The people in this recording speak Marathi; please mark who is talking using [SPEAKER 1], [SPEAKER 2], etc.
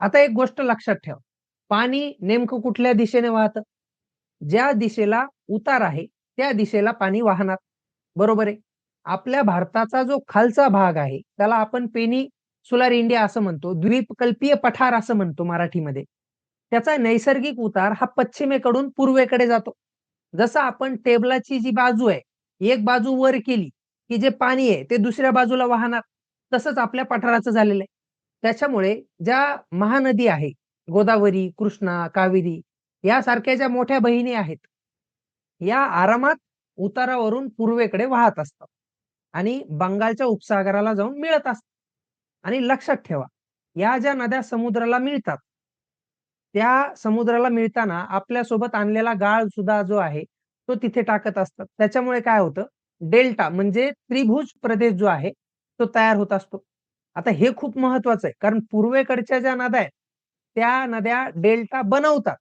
[SPEAKER 1] आता एक गोष्ट लक्षात ठेवा. पाणी नेमकं कुठल्या दिशेने वाहतं? ज्या दिशेला उतार आहे, त्या दिशेला पाणी वाहणार. बरोबर आहे. आपल्या भारताचा जो खालचा भाग आहे, त्याला आपण पेनिन्सुलर इंडिया असं म्हणतो. द्वीपकल्पीय पठार असं म्हणतो मराठीमध्ये. त्याचा नैसर्गिक उतार हा पश्चिमेकडून पूर्वेकडे जातो. जसं आपण टेबलाची जी बाजू आहे, एक बाजू वर केली, की जे पाणी आहे ते दुसऱ्या बाजूला वाहणार. तसंच आपल्या पठाराचं झालेलं आहे. त्याच्यामुळे ज्या महानदी आहे, गोदावरी, कृष्णा, कावेरी यासारख्या ज्या मोठ्या बहिणी आहेत, या आरामात उतारावरून पूर्वेकडे वाहत असतात आणि बंगालच्या उपसागराला जाऊन मिळत असतात. आणि लक्षात ठेवा, या ज्या नद्या समुद्राला मिळतात, त्या समुद्राला मिळताना आपल्यासोबत आणलेला गाळ सुद्धा जो आहे, तो तिथे टाकत असतात. त्याच्यामुळे काय होतं, डेल्टा म्हणजे त्रिभुज प्रदेश जो आहे, तो तयार होत असतो. आता हे खूप महत्वाचं आहे, कारण पूर्वेकडच्या ज्या नद्या आहेत, त्या नद्या डेल्टा बनवतात.